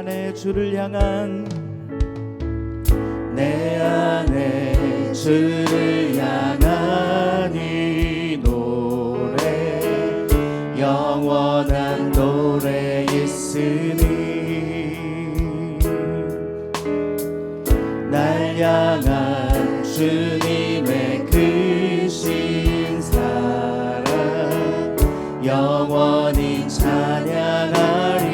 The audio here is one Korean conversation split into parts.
안에 주를 향한 내 안에 주를 향한 이 노래 영원한 노래 있으니 날 향한 주님의 크신 사랑 영원히 찬양하리라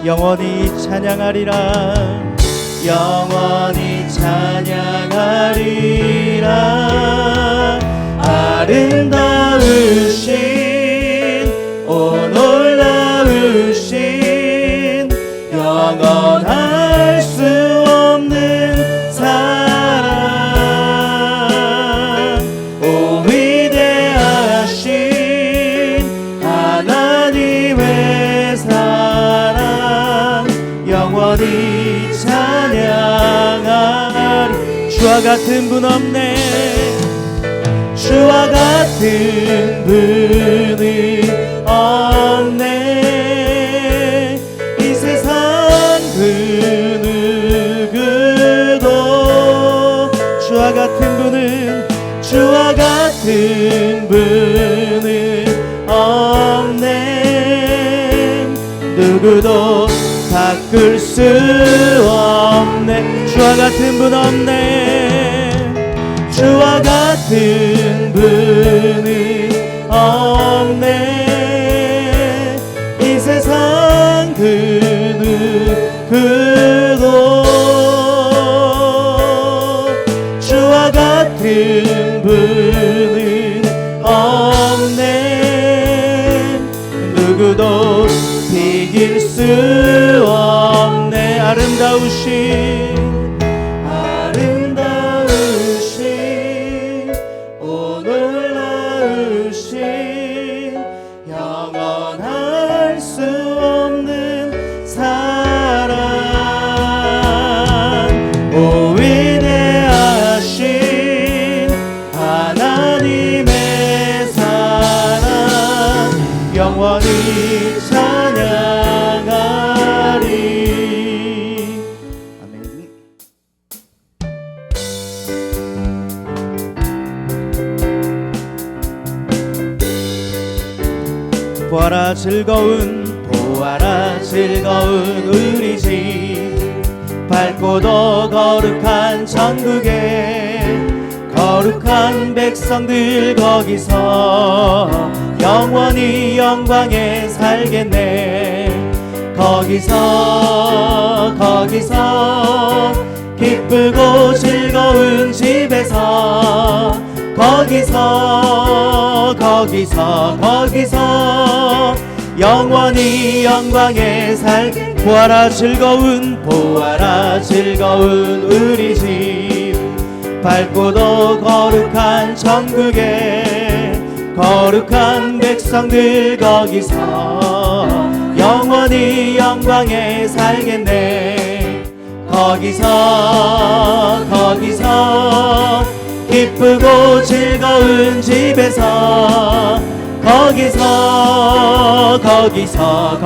영원히 찬양하리라 영원히 찬양하리라 아름다우신 오 놀라우신 영원할 수 없는 사랑 오 위대하신 하나님의 사랑 영원히 찬양하리 주와 같은 분 없네 주와 같은 분이 없네 이 세상 그 누구도 주와 같은 분은 없네 누구도 바꿀 수 없네 주와 같은 분 없네 주와 같은 분은 없네 이 세상 그 누구도 주와 같은 분은 없네 누구도 비길 수 없네 아름다우신 오 놀라우신 영원할 수 없는 사랑 오 위대하신 하나님의 사랑 영원히 찬양하리 아멘. 보아라 즐거운 우리 집 밝고도 거룩한 천국에 거룩한 백성들 거기서 영원히 영광에 살겠네 거기서 기쁘고 즐거운 집에서 거기서 영원히 영광에 살게 보아라 즐거운 우리 집 밝고도 거룩한 천국에 거룩한 백성들 거기서 영원히 영광에 살겠네 거기서 기쁘고 즐거운 집에서 거기서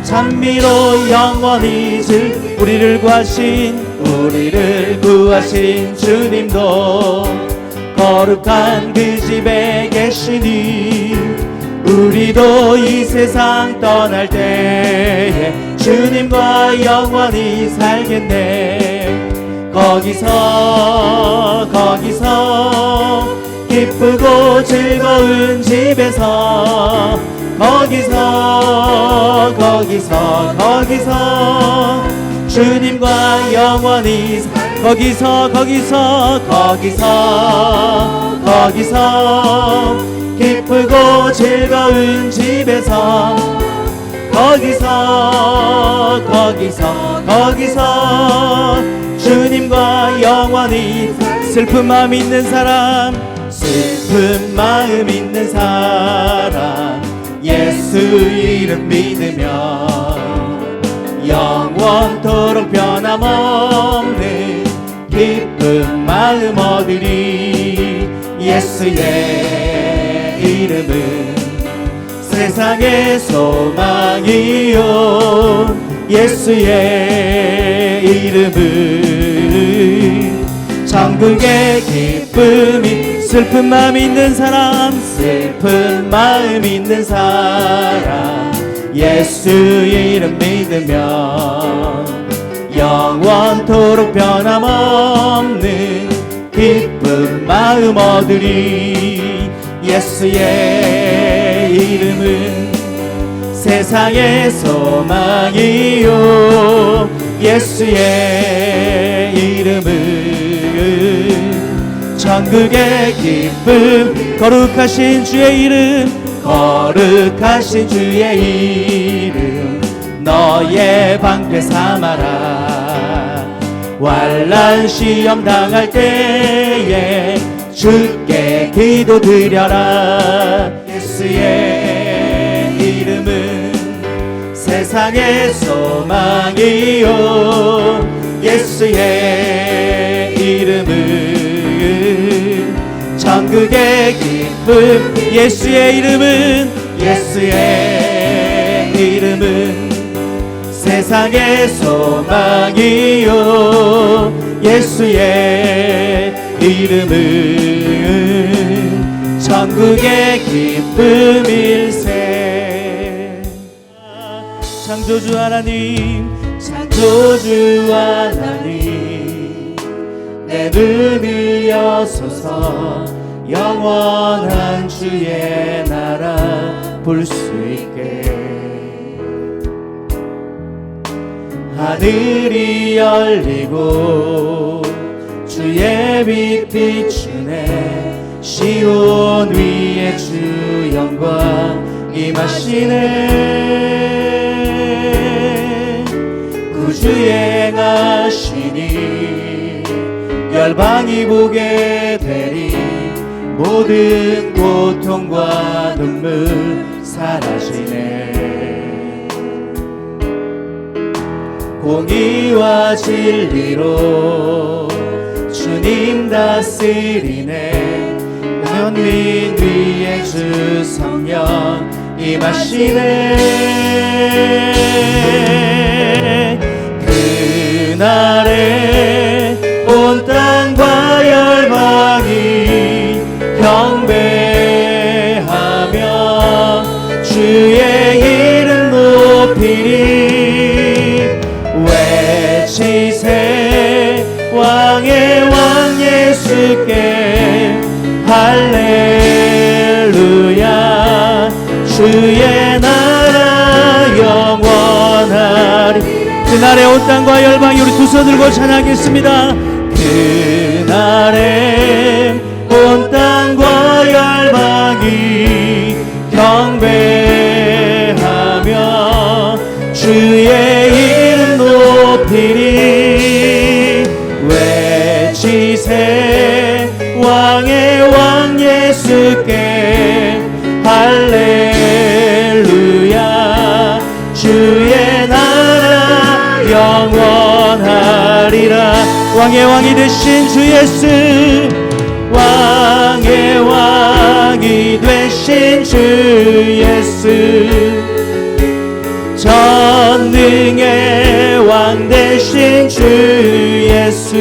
찬미로 영원히 우리를 구하신 주님도 거룩한 그 집에 계시니 우리도 이 세상 떠날 때에 주님과 영원히 살겠네 거기서 기쁘고 즐거운 집에서 거기서 주님과 영원히 거기서 기쁘고 즐거운 집에서 거기서 주님과 영원히 슬픈 마음 있는 사람 예수 이름 믿으면 영원토록 변함없는 기쁜 마음 얻으리 예수의 이름은 세상의 소망이요 예수의 이름은 천국의 기쁨이 슬픈 마음 있는 사람 슬픈 마음 있는 사람 예수 이름 믿으면 영원토록 변함없는 기쁜 마음 얻으리 예수의 이름은 세상의 소망이요 예수의 이름은 천국의 기쁨 거룩하신 주의 이름 거룩하신 주의 이름 너의 방패 삼아라 환난 시험 당할 때에 주께 기도드려라 예수의 이름은 세상의 소망이요 예수의 이름은 천국의 기쁨 예수의 이름은 예수의 이름은 세상의 소망이요 예수의 이름은 천국의 기쁨일세 창조주 하나님 창조주 하나님 내 눈을 여소서 영원한 주의 나라 볼 수 있게 하늘이 열리고 주의 빛 비추네 시온 위에 주 영광 임하시네 구주 행하시니 열방이 보게 되리 모든 고통과 눈물 사라지네 공의와 진리로 주님 다스리네 만민 위에 주 성령 임하시네 그날에 온 땅과 열방이 경배하며 주의 이름 높이리 외치세 왕의 왕 예수께 할렐루야 주의 나라 영원하리 그날의 온 땅과 열방이 우리 두 손 들고 찬양하겠습니다. 그날에 온 땅과 열방이 경배하며 주의 이름 높이리 외치세 왕의 왕 예수께 할렐루야 주의 나라 영원하리라 왕의 왕이 되신 주 예수 왕의 왕이 되신 주 예수 전능의 왕 되신 주 예수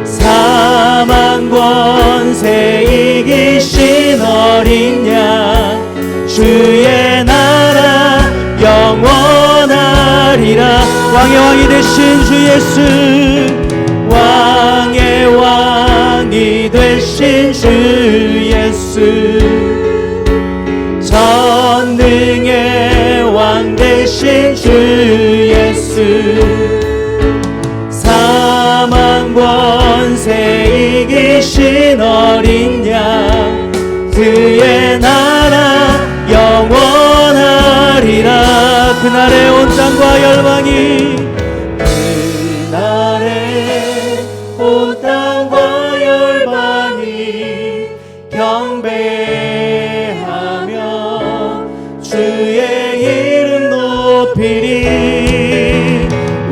사망 권세 이기신 어린 양 주의 나라 영원하리라 왕의 왕이 되신 주 예수 왕의 왕이 되신 주 예수 전능의 왕 되신 주 예수 사망 권세 이기신 어린 양 그의 나라 영원하리라 그날의 온 땅과 열방이 그날에 온 땅과 열방이 경배하며 주의 이름 높이리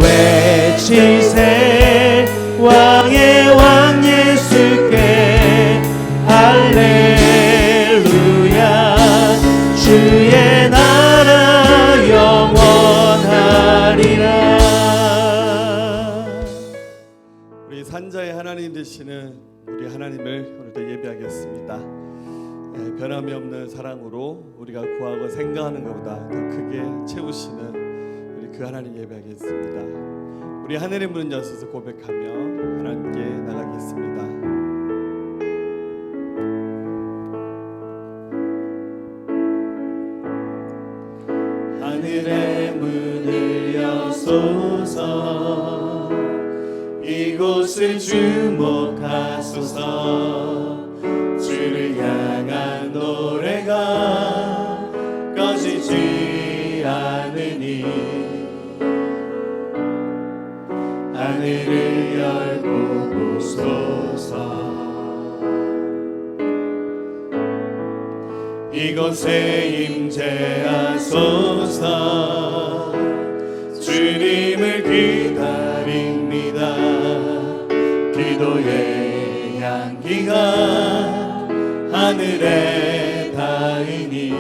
외치세 왕의 왕 예수께 할렐루야 자의 하나님 되시는 우리 하나님을 오늘도 예배하겠습니다. 변함이 없는 사랑으로 우리가 구하고 생각하는 것보다 더 크게 채우시는 우리 그 하나님 예배하겠습니다. 우리 하늘의 문을 여셔서 고백하며 하나님께 나가겠습니다. 하늘의 문을 여소서 이곳을 주목하소서 주를 향한 노래가 꺼지지 않으니 하늘을 열고 보소서 이곳에 임재하소서 주님을 기다립니다. 기도의 향기가 하늘에 닿으니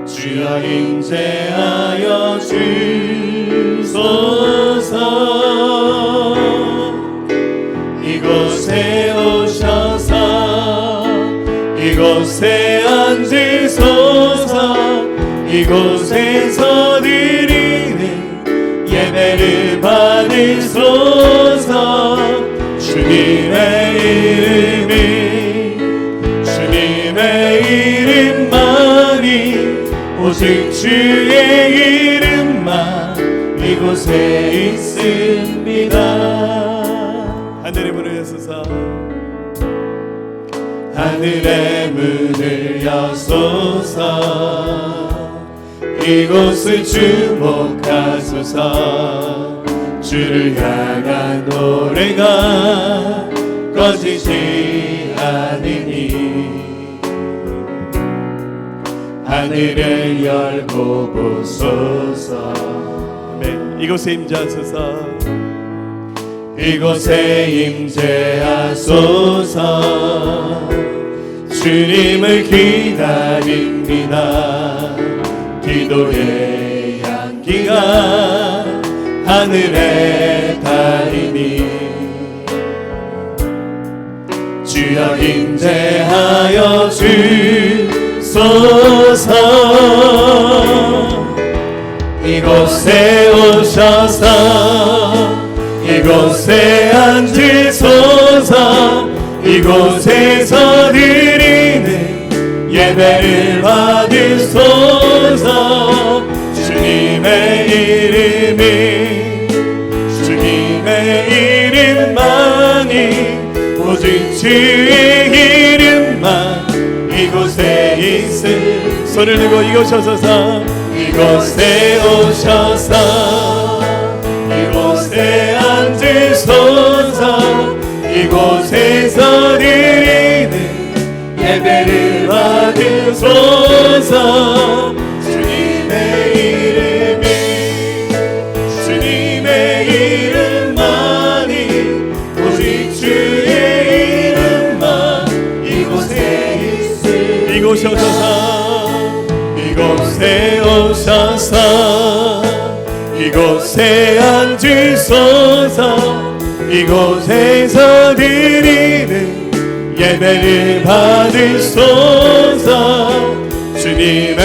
주여 임재하여 주소서 이곳에 오셔서 이곳에 앉으소서 이곳에서 드리는 예배를 받으소서 주님의 이름만이 오직 주의 이름만 이곳에 있습니다. 하늘의 문을 여소서 하늘의 문을 여소서 이곳을 주목하소서 주를 향한 노래가 꺼지지 않으니 하늘을 열고 보소서 아멘. 이곳에 임재하소서 이곳에 임재하소서 주님을 기다립니다. 기도의 향기가 하늘에 닿으니 주여 임재하여 주소서 이곳에 오셔서 이곳에 앉으소서 이곳에서 드리는 예배를 받으소서 주님의 이름만이 오직 주의 이름만 이곳에 있음 손을 들고 이곳에 오셔서 이곳에 오셔서 이곳에 앉으소서 이곳에서 드리는 예배를 받으소서 주님의 이름만이 오직 주의 이름만 이곳에 있음 이곳에 오셔서 이곳에 오셔서 이곳에 앉으소서 이곳에서 드리는 예배를 받으소서 주님의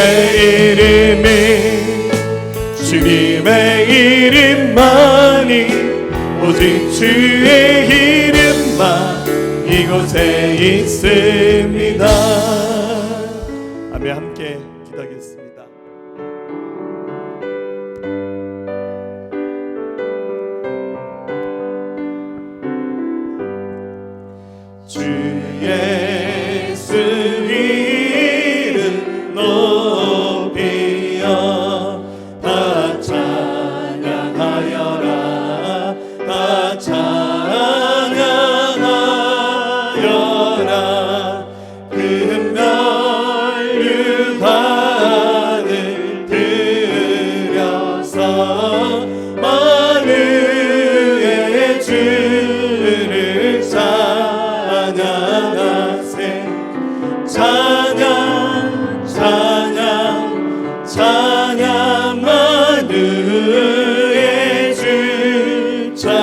이름만이 오직 주의 이름만 이곳에 있습니다. 아멘. 함께 기도하겠습니다. 주 예수 이름 높이여 다 찬양하여라 다 찬양하여라 금면류관을 들여서 만유의 주를 찬양하세 찬양 찬양 찬양 만유의 주 찬양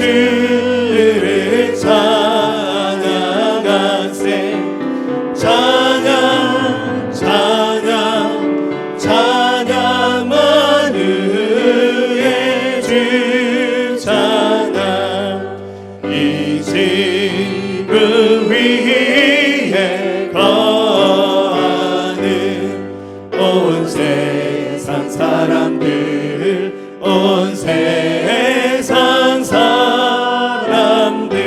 주를 찬양하세 찬양 찬양 찬양 만유의 주 찬양 이 지구 위에 거하는 온 세상 사람들 온 세상 사람들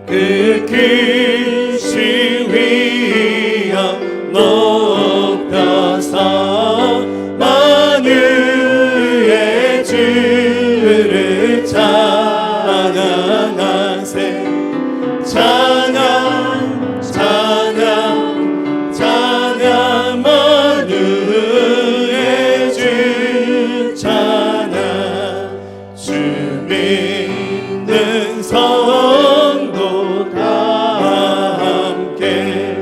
그 크신 위엄 높여서 만유의 주를 찬양하세 찬양 찬양 찬양 만유의 주 찬양 주 믿는 성도 다 함께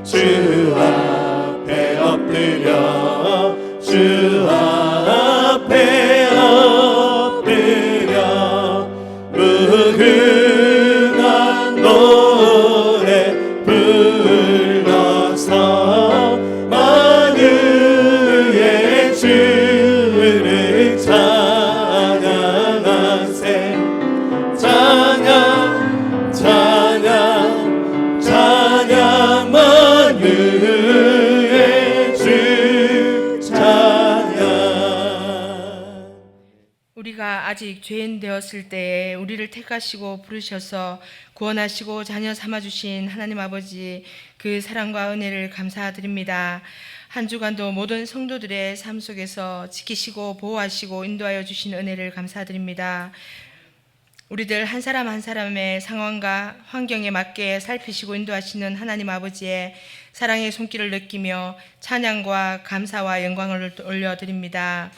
주 앞에 엎드려 주 앞에 엎드려 무궁한 노래 불러서 만유의 주를 찬양하세 찬양 찬양 찬양 만유의 주 찬양. 우리가 아직 죄인 되었을 때에 우리를 택하시고 부르셔서 구원하시고 자녀 삼아주신 하나님 아버지 그 사랑과 은혜를 감사드립니다. 한 주간도 모든 성도들의 삶 속에서 지키시고 보호하시고 인도하여 주신 은혜를 감사드립니다. 우리들 한 사람 한 사람의 상황과 환경에 맞게 살피시고 인도하시는 하나님 아버지의 사랑의 손길을 느끼며 찬양과 감사와 영광을 올려드립니다.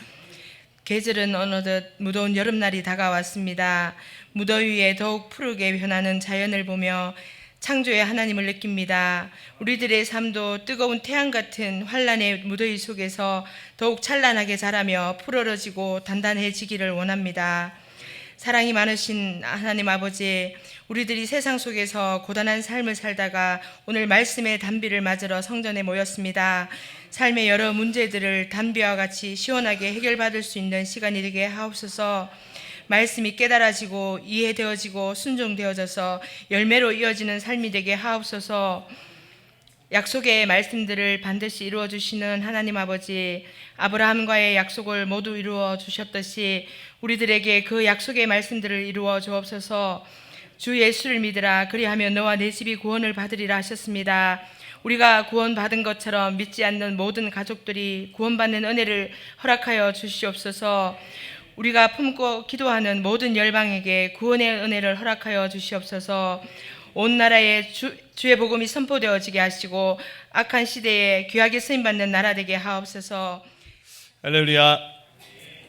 계절은 어느덧 무더운 여름날이 다가왔습니다. 무더위에 더욱 푸르게 변하는 자연을 보며 창조의 하나님을 느낍니다. 우리들의 삶도 뜨거운 태양 같은 환란의 무더위 속에서 더욱 찬란하게 자라며 푸르러지고 단단해지기를 원합니다. 사랑이 많으신 하나님 아버지, 우리들이 세상 속에서 고단한 삶을 살다가 오늘 말씀의 단비를 맞으러 성전에 모였습니다. 삶의 여러 문제들을 단비와 같이 시원하게 해결받을 수 있는 시간이 되게 하옵소서. 말씀이 깨달아지고 이해되어지고 순종되어져서 열매로 이어지는 삶이 되게 하옵소서. 약속의 말씀들을 반드시 이루어 주시는 하나님 아버지, 아브라함과의 약속을 모두 이루어 주셨듯이 우리들에게 그 약속의 말씀들을 이루어 주옵소서. 주 예수를 믿으라, 그리하면 너와 내 집이 구원을 받으리라 하셨습니다. 우리가 구원받은 것처럼 믿지 않는 모든 가족들이 구원받는 은혜를 허락하여 주시옵소서. 우리가 품고 기도하는 모든 열방에게 구원의 은혜를 허락하여 주시옵소서. 온 나라에 주의 복음이 선포되어지게 하시고 악한 시대에 귀하게 쓰임받는 나라 되게 하옵소서. 할렐루야.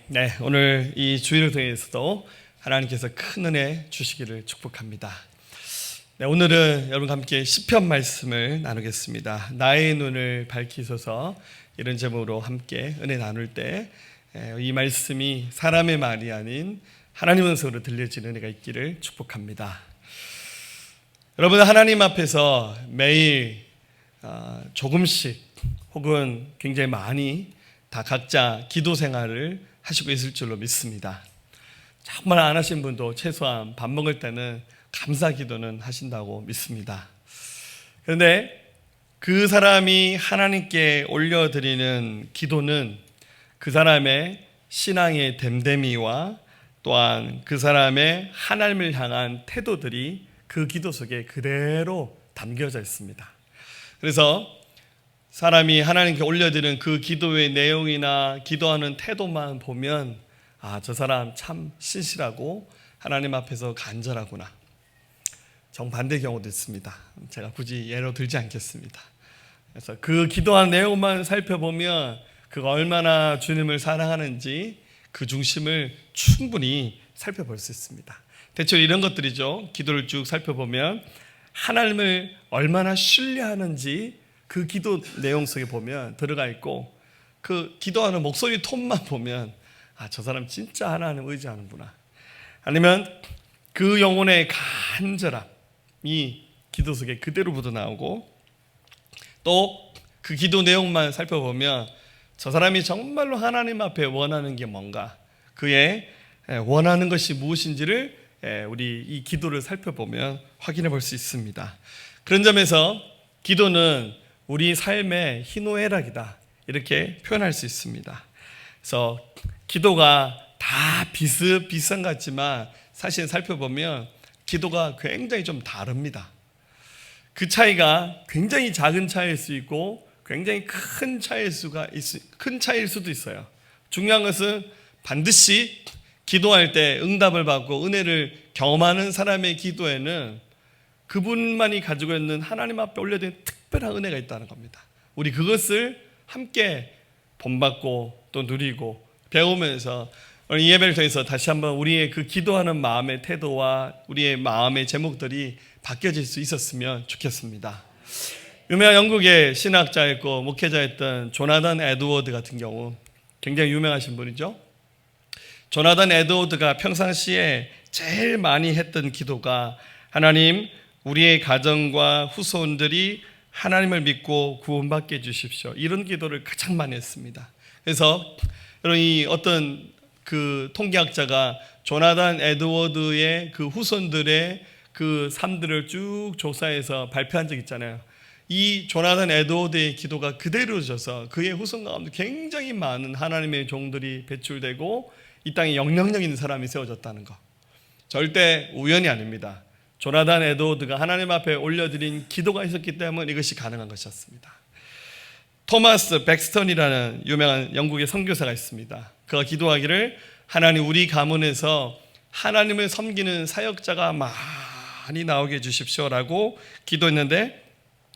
네, 오늘 이 주일을 통해서도 하나님께서 큰 은혜 주시기를 축복합니다. 네, 오늘은 여러분과 함께 시편 말씀을 나누겠습니다. 나의 눈을 밝히소서, 이런 제목으로 함께 은혜 나눌 때 이 말씀이 사람의 말이 아닌 하나님의 음성으로 들려지는 은혜가 있기를 축복합니다. 여러분, 하나님 앞에서 매일 조금씩 혹은 굉장히 많이 다 각자 기도 생활을 하시고 있을 줄로 믿습니다. 정말 안 하신 분도 최소한 밥 먹을 때는 감사 기도는 하신다고 믿습니다. 그런데 그 사람이 하나님께 올려드리는 기도는 그 사람의 신앙의 됨됨이와 또한 그 사람의 하나님을 향한 태도들이 그 기도 속에 그대로 담겨져 있습니다. 그래서 사람이 하나님께 올려드리는 그 기도의 내용이나 기도하는 태도만 보면 저 사람 참 신실하고 하나님 앞에서 간절하구나. 정반대 경우도 있습니다. 제가 굳이 예로 들지 않겠습니다. 그래서 그 기도한 내용만 살펴보면 그가 얼마나 주님을 사랑하는지 그 중심을 충분히 살펴볼 수 있습니다. 대체로 이런 것들이죠. 기도를 쭉 살펴보면 하나님을 얼마나 신뢰하는지 그 기도 내용 속에 보면 들어가 있고, 그 기도하는 목소리 톤만 보면 저 사람 진짜 하나님 의지하는구나. 아니면 그 영혼의 간절함이 기도 속에 그대로 묻어나오고, 또 그 기도 내용만 살펴보면 저 사람이 정말로 하나님 앞에 원하는 게 뭔가, 그의 원하는 것이 무엇인지를 우리 이 기도를 살펴보면 확인해 볼 수 있습니다. 그런 점에서 기도는 우리 삶의 희노애락이다, 이렇게 표현할 수 있습니다. 그래서 기도가 다 비슷비슷한 것 같지만 사실 살펴보면 기도가 굉장히 좀 다릅니다. 그 차이가 굉장히 작은 차이일 수 있고 굉장히 큰 차이일 수도 있어요. 중요한 것은 반드시 기도할 때 응답을 받고 은혜를 경험하는 사람의 기도에는 그분만이 가지고 있는 하나님 앞에 올려진 특별한 은혜가 있다는 겁니다. 우리 그것을 함께 본받고 또 누리고 배우면서 오늘 이 예배를 통해서 다시 한번 우리의 그 기도하는 마음의 태도와 우리의 마음의 제목들이 바뀌어질 수 있었으면 좋겠습니다. 유명한 영국의 신학자였고 목회자였던 조나단 에드워드 같은 경우 굉장히 유명하신 분이죠. 조나단 에드워드가 평상시에 제일 많이 했던 기도가 하나님, 우리의 가정과 후손들이 하나님을 믿고 구원받게 해주십시오, 이런 기도를 가장 많이 했습니다. 그래서 이 어떤 그 통계학자가 조나단 에드워드의 그 후손들의 그 삶들을 쭉 조사해서 발표한 적 있잖아요. 이 조나단 에드워드의 기도가 그대로 져서 그의 후손 가운데 굉장히 많은 하나님의 종들이 배출되고 이 땅에 영향력 있는 사람이 세워졌다는 것, 절대 우연이 아닙니다. 조나단 에드워드가 하나님 앞에 올려드린 기도가 있었기 때문에 이것이 가능한 것이었습니다. 토마스 백스턴이라는 유명한 영국의 선교사가 있습니다. 그가 기도하기를, 하나님, 우리 가문에서 하나님을 섬기는 사역자가 많이 나오게 해주십시오라고 기도했는데,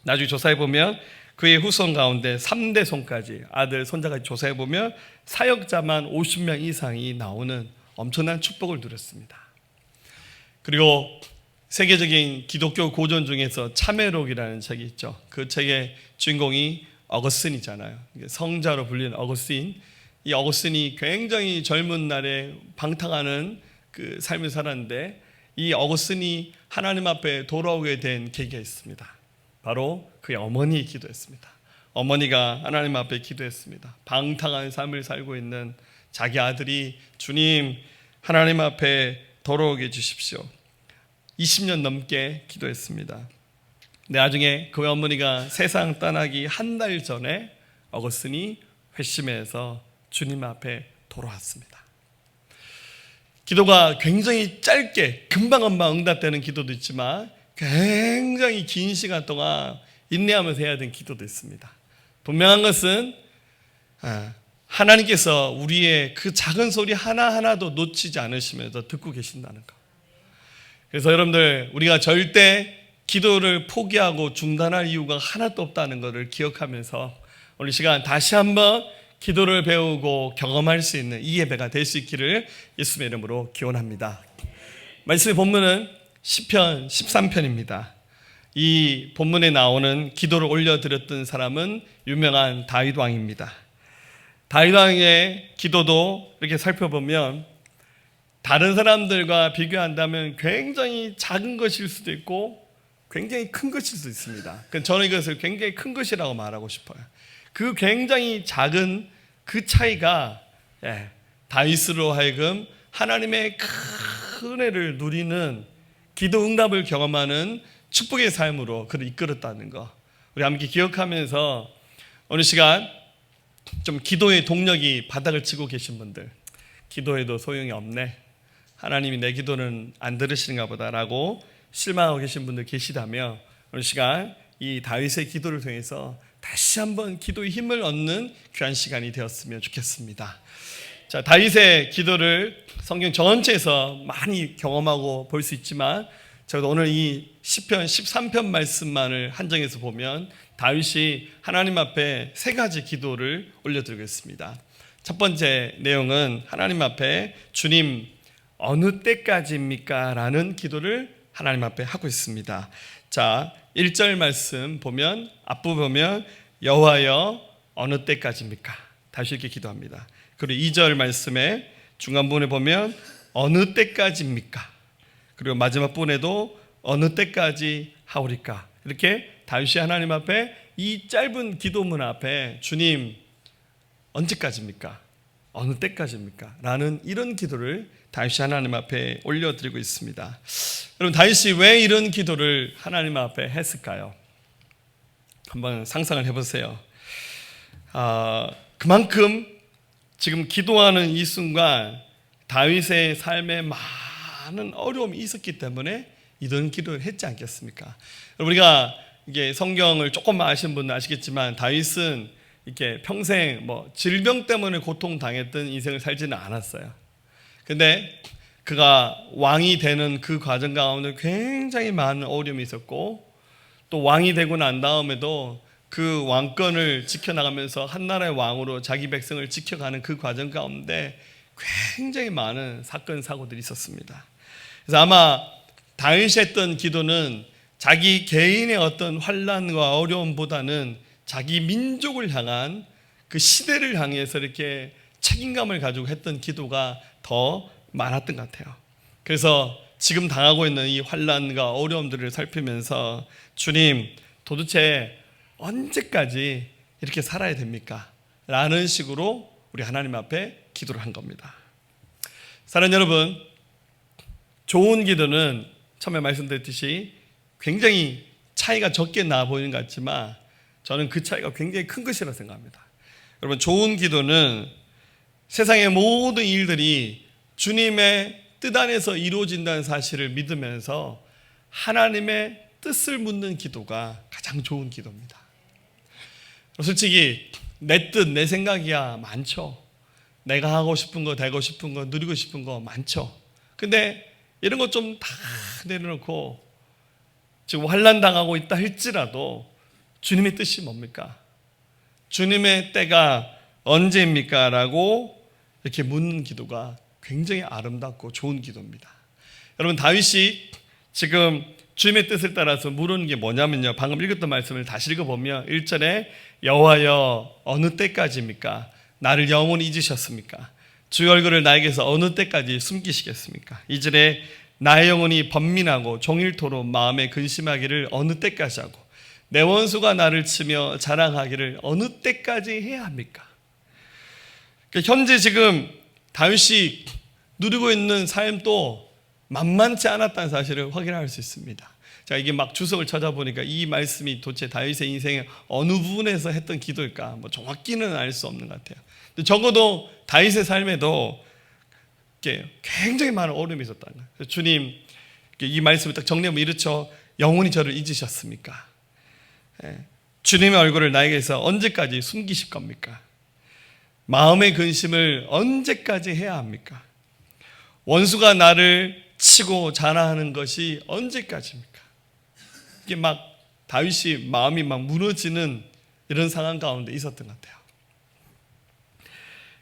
나중에 조사해보면 그의 후손 가운데 3대 손까지, 아들, 손자까지 조사해보면 사역자만 50명 이상이 나오는 엄청난 축복을 누렸습니다. 그리고 세계적인 기독교 고전 중에서 참회록이라는 책이 있죠. 그 책의 주인공이 어거스틴이잖아요. 성자로 불리는 어거스틴. 이 어거스틴이 굉장히 젊은 날에 방탕하는 그 삶을 살았는데, 이 어거스틴이 하나님 앞에 돌아오게 된 계기가 있습니다. 바로 그의 어머니 기도했습니다. 어머니가 하나님 앞에 기도했습니다. 방탕한 삶을 살고 있는 자기 아들이, 주님, 하나님 앞에 돌아오게 해주십시오. 20년 넘게 기도했습니다. 나중에 그 어머니가 세상 떠나기 한 달 전에 어거스틴이 회심해서 주님 앞에 돌아왔습니다. 기도가 굉장히 짧게 금방 응답되는 기도도 있지만 굉장히 긴 시간 동안 인내하면서 해야 되는 기도도 있습니다. 분명한 것은 하나님께서 우리의 그 작은 소리 하나하나도 놓치지 않으시면서 듣고 계신다는 것. 그래서 여러분들, 우리가 절대 기도를 포기하고 중단할 이유가 하나도 없다는 것을 기억하면서 오늘 시간 다시 한번 기도를 배우고 경험할 수 있는 이 예배가 될 수 있기를 예수님의 이름으로 기원합니다. 말씀의 본문은 시편 13편입니다. 이 본문에 나오는 기도를 올려드렸던 사람은 유명한 다윗 왕입니다. 다윗 왕의 기도도 이렇게 살펴보면 다른 사람들과 비교한다면 굉장히 작은 것일 수도 있고 굉장히 큰 것일 수도 있습니다. 저는 이것을 굉장히 큰 것이라고 말하고 싶어요. 그 굉장히 작은 그 차이가 다윗으로 하여금 하나님의 큰 은혜를 누리는 기도 응답을 경험하는 축복의 삶으로 그를 이끌었다는 거, 우리 함께 기억하면서 오늘 시간 좀 기도의 동력이 바닥을 치고 계신 분들, 기도해도 소용이 없네, 하나님이 내 기도는 안 들으시는가 보다라고 실망하고 계신 분들 계시다면 오늘 시간 이 다윗의 기도를 통해서 다시 한번 기도의 힘을 얻는 귀한 시간이 되었으면 좋겠습니다. 자, 다윗의 기도를 성경 전체에서 많이 경험하고 볼 수 있지만 저도 오늘 이 시편 13편 말씀만을 한정해서 보면 다윗이 하나님 앞에 세 가지 기도를 올려드리겠습니다. 첫 번째 내용은 하나님 앞에 주님 어느 때까지입니까? 라는 기도를 하나님 앞에 하고 있습니다. 자, 1절 말씀 보면 앞부분 보면 여호와여 어느 때까지입니까? 다시 이렇게 기도합니다. 그리고 2절 말씀에 중간 부분에 보면 어느 때까지입니까? 그리고 마지막 부분에도 어느 때까지 하오리까. 이렇게 다윗이 하나님 앞에 이 짧은 기도문 앞에 주님 언제까지입니까? 어느 때까지입니까? 라는 이런 기도를 다윗이 하나님 앞에 올려드리고 있습니다. 여러분, 다윗이 왜 이런 기도를 하나님 앞에 했을까요? 한번 상상을 해보세요. 그만큼 지금 기도하는 이 순간 다윗의 삶에 많은 어려움이 있었기 때문에 이런 기도를 했지 않겠습니까? 우리가 이게 성경을 조금 아시는 분은 아시겠지만 다윗은 이렇게 평생 질병 때문에 고통당했던 인생을 살지는 않았어요. 근데 그가 왕이 되는 그 과정 가운데 굉장히 많은 어려움이 있었고, 또 왕이 되고 난 다음에도 그 왕권을 지켜나가면서 한 나라의 왕으로 자기 백성을 지켜가는 그 과정 가운데 굉장히 많은 사건 사고들이 있었습니다. 그래서 아마 다윗이 했던 기도는 자기 개인의 어떤 환난과 어려움보다는 자기 민족을 향한 그 시대를 향해서 이렇게 책임감을 가지고 했던 기도가 더 많았던 것 같아요. 그래서 지금 당하고 있는 이 환난과 어려움들을 살피면서 주님, 도대체 언제까지 이렇게 살아야 됩니까? 라는 식으로 우리 하나님 앞에 기도를 한 겁니다. 사랑하는 여러분, 좋은 기도는 처음에 말씀드렸듯이 굉장히 차이가 적게 나 보이는 것 같지만 저는 그 차이가 굉장히 큰 것이라고 생각합니다. 여러분, 좋은 기도는 세상의 모든 일들이 주님의 뜻 안에서 이루어진다는 사실을 믿으면서 하나님의 뜻을 묻는 기도가 가장 좋은 기도입니다. 솔직히 내 뜻, 내 생각이야 많죠. 내가 하고 싶은 거, 되고 싶은 거, 누리고 싶은 거 많죠. 근데 이런 거 좀 다 내려놓고 지금 환난 당하고 있다 할지라도 주님의 뜻이 뭡니까? 주님의 때가 언제입니까? 라고 이렇게 묻는 기도가 굉장히 아름답고 좋은 기도입니다. 여러분, 다윗이 지금 주님의 뜻을 따라서 물은 게 뭐냐면요, 방금 읽었던 말씀을 다시 읽어보면 1절에 여호와여 어느 때까지입니까? 나를 영원히 잊으셨습니까? 주의 얼굴을 나에게서 어느 때까지 숨기시겠습니까? 2절에 나의 영혼이 번민하고 종일토록 마음에 근심하기를 어느 때까지 하고 내 원수가 나를 치며 자랑하기를 어느 때까지 해야 합니까? 그러니까 현재 지금 다윗이 누리고 있는 삶도 만만치 않았다는 사실을 확인할 수 있습니다. 자, 이게 막 주석을 찾아보니까 이 말씀이 도대체 다윗의 인생의 어느 부분에서 했던 기도일까? 정확히는 알 수 없는 것 같아요. 근데 적어도 다윗의 삶에도 굉장히 많은 어려움이 있었다는 거예요. 그래서 주님, 이 말씀을 딱 정리하면 이렇죠. 영원히 저를 잊으셨습니까? 주님의 얼굴을 나에게서 언제까지 숨기실 겁니까? 마음의 근심을 언제까지 해야 합니까? 원수가 나를 치고 자랑하는 것이 언제까지입니까? 이게 막 다윗이 마음이 막 무너지는 이런 상황 가운데 있었던 것 같아요.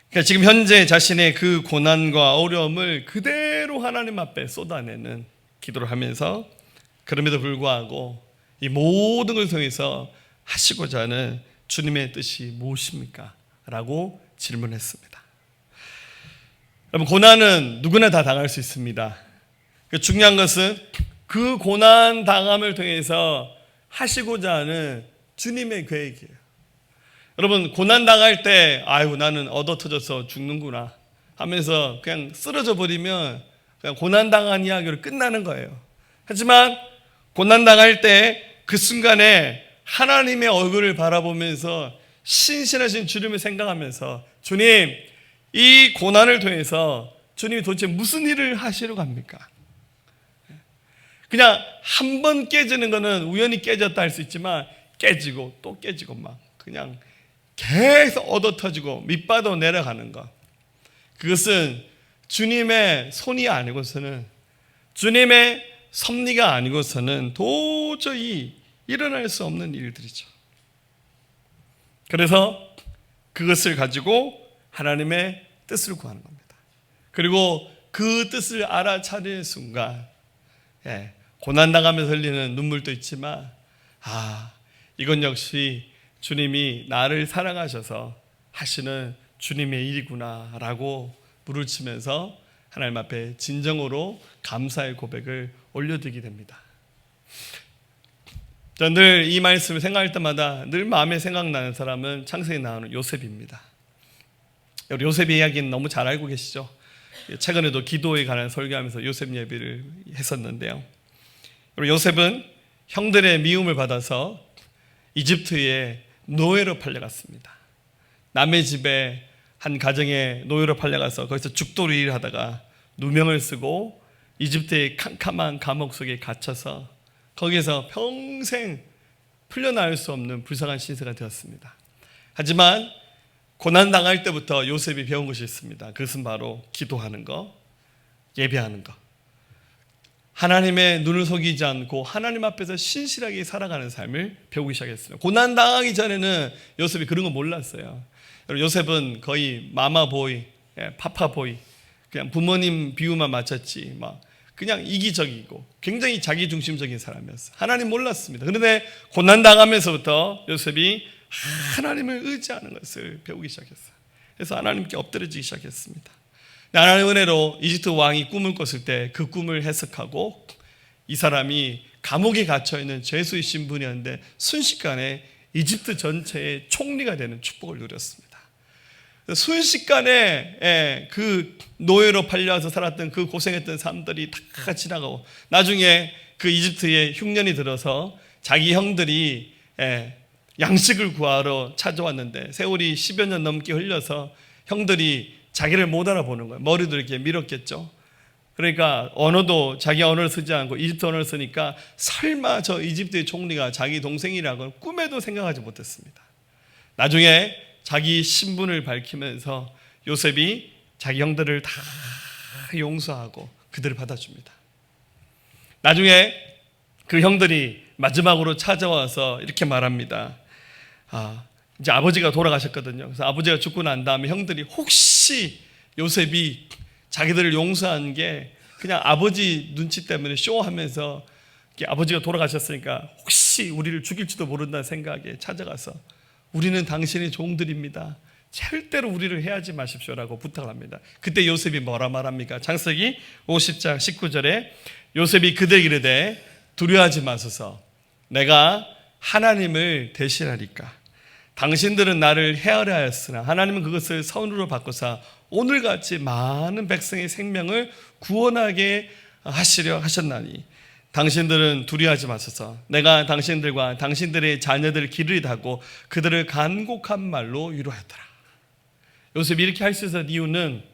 그러니까 지금 현재 자신의 그 고난과 어려움을 그대로 하나님 앞에 쏟아내는 기도를 하면서, 그럼에도 불구하고 이 모든 것을 통해서 하시고자 하는 주님의 뜻이 무엇입니까? 라고 질문했습니다. 여러분, 고난은 누구나 다 당할 수 있습니다. 중요한 것은 그 고난 당함을 통해서 하시고자 하는 주님의 계획이에요. 여러분, 고난 당할 때 아이고 나는 얻어 터져서 죽는구나 하면서 그냥 쓰러져 버리면 그냥 고난 당한 이야기로 끝나는 거예요. 하지만 고난 당할 때 그 순간에 하나님의 얼굴을 바라보면서 신실하신 주님을 생각하면서 주님, 이 고난을 통해서 주님이 도대체 무슨 일을 하시려고 합니까? 그냥 한 번 깨지는 거는 우연히 깨졌다 할 수 있지만 깨지고 또 깨지고 막 그냥 계속 얻어 터지고 밑바닥으로 내려가는 것, 그것은 주님의 손이 아니고서는, 주님의 섭리가 아니고서는 도저히 일어날 수 없는 일들이죠. 그래서 그것을 가지고 하나님의 뜻을 구하는 겁니다. 그리고 그 뜻을 알아차리는 순간 고난당하면서 흘리는 눈물도 있지만 이건 역시 주님이 나를 사랑하셔서 하시는 주님의 일이구나 라고 물을 치면서 하나님 앞에 진정으로 감사의 고백을 올려드리게 됩니다. 저는 늘 이 말씀을 생각할 때마다 늘 마음에 생각나는 사람은 창세기에 나오는 요셉입니다. 요셉의 이야기는 너무 잘 알고 계시죠? 최근에도 기도에 관한 설교하면서 요셉 예배를 했었는데요. 요셉은 형들의 미움을 받아서 이집트에 노예로 팔려갔습니다. 남의 집에 한 가정에 노예로 팔려가서 거기서 죽도리 일을 하다가 누명을 쓰고 이집트의 캄캄한 감옥 속에 갇혀서 거기에서 평생 풀려나올 수 없는 불쌍한 신세가 되었습니다. 하지만 고난당할 때부터 요셉이 배운 것이 있습니다. 그것은 바로 기도하는 것, 예배하는 것. 하나님의 눈을 속이지 않고 하나님 앞에서 신실하게 살아가는 삶을 배우기 시작했습니다. 고난당하기 전에는 요셉이 그런 거 몰랐어요. 요셉은 거의 마마보이, 파파보이, 그냥 부모님 비유만 맞췄지 막 그냥 이기적이고 굉장히 자기중심적인 사람이었어요. 하나님 몰랐습니다. 그런데 고난당하면서부터 요셉이 하나님을 의지하는 것을 배우기 시작했어요. 그래서 하나님께 엎드려지기 시작했습니다. 하나님의 은혜로 이집트 왕이 꿈을 꿨을 때 그 꿈을 해석하고 이 사람이 감옥에 갇혀있는 죄수의 신분이었는데 순식간에 이집트 전체의 총리가 되는 축복을 누렸습니다. 순식간에 그 노예로 팔려서 살았던 그 고생했던 사람들이 다 지나가고 나중에 그 이집트에 흉년이 들어서 자기 형들이 양식을 구하러 찾아왔는데 세월이 10여 년 넘게 흘려서 형들이 자기를 못 알아보는 거예요. 머리도 이렇게 밀었겠죠. 그러니까 언어도 자기 언어를 쓰지 않고 이집트 언어를 쓰니까 설마 저 이집트의 총리가 자기 동생이라고는 꿈에도 생각하지 못했습니다. 나중에 자기 신분을 밝히면서 요셉이 자기 형들을 다 용서하고 그들을 받아줍니다. 나중에 그 형들이 마지막으로 찾아와서 이렇게 말합니다. 이제 아버지가 돌아가셨거든요. 그래서 아버지가 죽고 난 다음에 형들이 혹시 요셉이 자기들을 용서한 게 그냥 아버지 눈치 때문에 쇼하면서 아버지가 돌아가셨으니까 혹시 우리를 죽일지도 모른다는 생각에 찾아가서 우리는 당신의 종들입니다. 절대로 우리를 해하지 마십시오라고 부탁을 합니다. 그때 요셉이 뭐라 말합니까? 창세기 50장 19절에 요셉이 그들에게 이르되 두려워하지 마소서 내가 하나님을 대신하리까 당신들은 나를 헤아려 하였으나 하나님은 그것을 선으로 바꾸사 오늘같이 많은 백성의 생명을 구원하게 하시려 하셨나니 당신들은 두려워하지 마소서 내가 당신들과 당신들의 자녀들 길을 닫고 그들을 간곡한 말로 위로하였더라. 요셉이 이렇게 할 수 있었던 이유는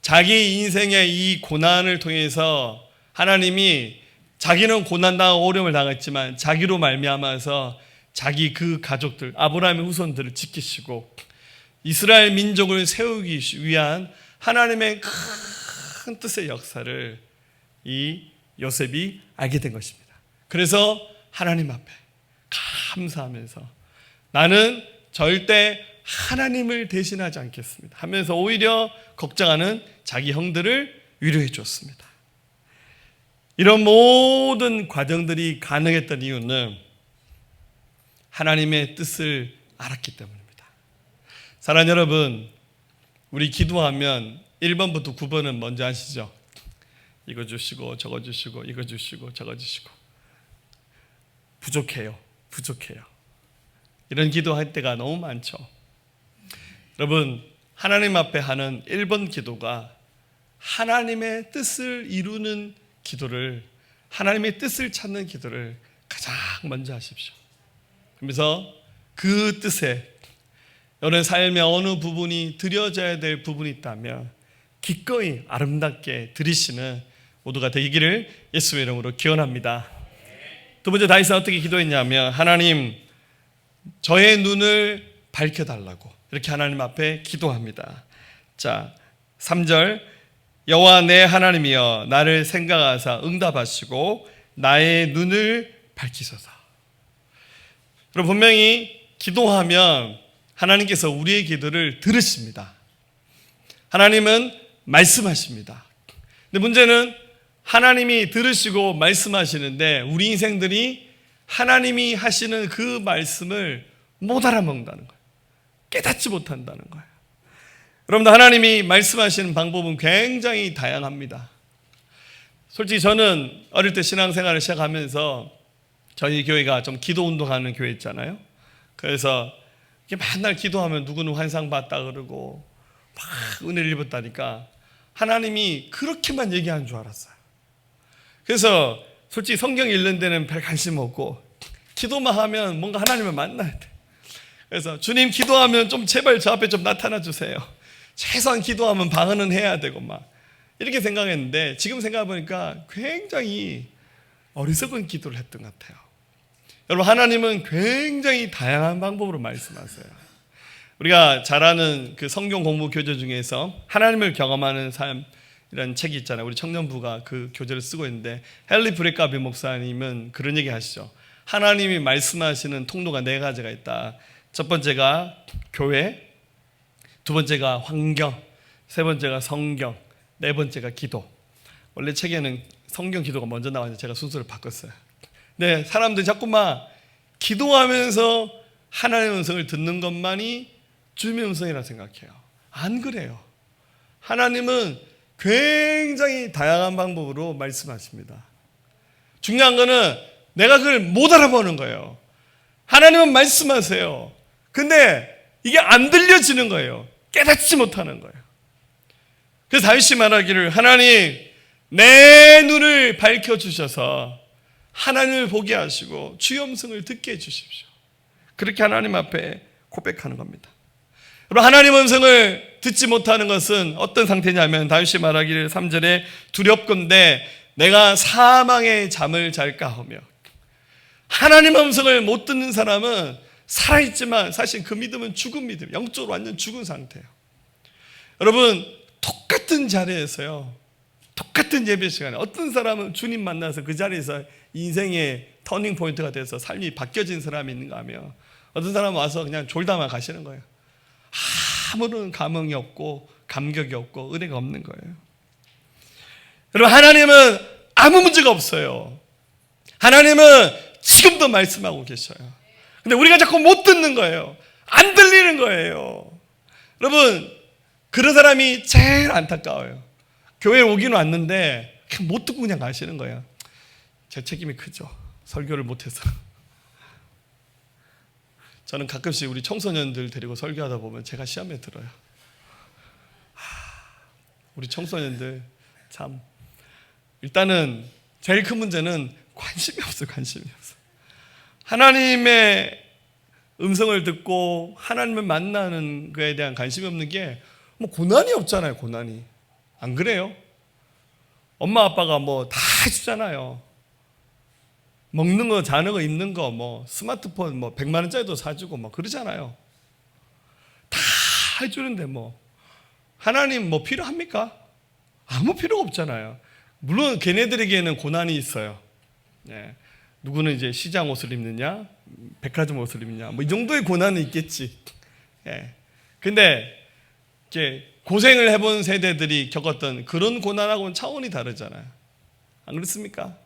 자기 인생의 이 고난을 통해서 하나님이 자기는 고난당하고 어려움을 당했지만 자기로 말미암아서 자기 그 가족들 아브라함의 후손들을 지키시고 이스라엘 민족을 세우기 위한 하나님의 큰 뜻의 역사를 이 요셉이 알게 된 것입니다. 그래서 하나님 앞에 감사하면서 나는 절대 하나님을 대신하지 않겠습니다 하면서 오히려 걱정하는 자기 형들을 위로해 주었습니다. 이런 모든 과정들이 가능했던 이유는 하나님의 뜻을 알았기 때문입니다. 사랑하는 여러분, 우리 기도하면 1번부터 9번은 뭔지 아시죠? 이거 주시고 저거 주시고 이거 주시고 저거 주시고 부족해요. 이런 기도할 때가 너무 많죠. 여러분, 하나님 앞에 하는 1번 기도가 하나님의 뜻을 이루는 기도를, 하나님의 뜻을 찾는 기도를 가장 먼저 하십시오. 그러면서 그 뜻에 여러분 삶의 어느 부분이 드려져야 될 부분이 있다면 기꺼이 아름답게 드리시는 모두가 되기를 예수의 이름으로 기원합니다. 두 번째, 다윗은 어떻게 기도했냐면 하나님 저의 눈을 밝혀달라고 이렇게 하나님 앞에 기도합니다. 자, 3절 여호와 내 하나님이여 나를 생각하사 응답하시고 나의 눈을 밝히소서. 그럼 분명히 기도하면 하나님께서 우리의 기도를 들으십니다. 하나님은 말씀하십니다. 근데 문제는 하나님이 들으시고 말씀하시는데 우리 인생들이 하나님이 하시는 그 말씀을 못 알아먹는다는 거예요. 깨닫지 못한다는 거예요. 여러분들, 하나님이 말씀하시는 방법은 굉장히 다양합니다. 솔직히 저는 어릴 때 신앙생활을 시작하면서 저희 교회가 좀 기도 운동하는 교회 있잖아요. 그래서 이렇게 맨날 기도하면 누구는 환상 봤다 그러고 막 은혜를 입었다니까 하나님이 그렇게만 얘기하는 줄 알았어요. 그래서 솔직히 성경 읽는 데는 별 관심 없고 기도만 하면 뭔가 하나님을 만나야 돼. 그래서 주님, 기도하면 좀 제발 저 앞에 좀 나타나 주세요. 최소한 기도하면 방언은 해야 되고 막 이렇게 생각했는데 지금 생각해보니까 굉장히 어리석은 기도를 했던 것 같아요. 여러분, 하나님은 굉장히 다양한 방법으로 말씀하세요. 우리가 잘 아는 그 성경 공부 교재 중에서 하나님을 경험하는 삶이라는 책이 있잖아요. 우리 청년부가 그 교재를 쓰고 있는데 헨리 브레카비 목사님은 그런 얘기 하시죠. 하나님이 말씀하시는 통로가 4가지가 있다. 첫 번째가 교회, 두 번째가 환경, 세 번째가 성경, 네 번째가 기도. 원래 책에는 성경, 기도가 먼저 나왔는데 제가 순서를 바꿨어요. 네, 사람들이 자꾸만 기도하면서 하나님의 음성을 듣는 것만이 주님의 음성이라 생각해요. 안 그래요. 하나님은 굉장히 다양한 방법으로 말씀하십니다. 중요한 거는 내가 그걸 못 알아보는 거예요. 하나님은 말씀하세요. 근데 이게 안 들려지는 거예요. 깨닫지 못하는 거예요. 그래서 다윗이 말하기를, 하나님 내 눈을 밝혀주셔서 하나님을 보게 하시고 주의 음성을 듣게 해주십시오. 그렇게 하나님 앞에 고백하는 겁니다. 여러분, 하나님의 음성을 듣지 못하는 것은 어떤 상태냐면 다윗이 말하기를 3절에 두렵건대 내가 사망의 잠을 잘까 하며. 하나님의 음성을 못 듣는 사람은 살아있지만 사실 그 믿음은 죽은 믿음, 영적으로 완전 죽은 상태예요. 여러분, 똑같은 자리에서요, 똑같은 예배 시간에 어떤 사람은 주님 만나서 그 자리에서 인생의 터닝 포인트가 돼서 삶이 바뀌어진 사람이 있는가 하면 어떤 사람은 와서 그냥 졸다만 가시는 거예요. 아무런 감흥이 없고 감격이 없고 은혜가 없는 거예요. 여러분, 하나님은 아무 문제가 없어요. 하나님은 지금도 말씀하고 계셔요. 근데 우리가 자꾸 못 듣는 거예요. 안 들리는 거예요. 여러분, 그런 사람이 제일 안타까워요. 교회에 오긴 왔는데 그냥 못 듣고 그냥 가시는 거예요. 제 책임이 크죠. 설교를 못해서. 저는 가끔씩 우리 청소년들 데리고 설교하다 보면 제가 시험에 들어요. 우리 청소년들 참, 일단은 제일 큰 문제는 관심이 없어요. 관심이 없어요. 하나님의 음성을 듣고 하나님을 만나는 것에 대한 관심이 없는 게 뭐 고난이 없잖아요. 고난이. 안 그래요? 엄마 아빠가 뭐 다 해주잖아요. 먹는 거, 자는 거, 입는 거, 뭐 스마트폰 뭐 100만 원짜리도 사주고 뭐 그러잖아요. 다 해주는데 뭐 하나님 뭐 필요합니까? 아무 필요가 없잖아요. 물론 걔네들에게는 고난이 있어요. 예. 누구는 이제 시장 옷을 입느냐, 백화점 옷을 입느냐, 뭐 이 정도의 고난은 있겠지. 예. 근데 이제 고생을 해본 세대들이 겪었던 그런 고난하고는 차원이 다르잖아요. 안 그렇습니까?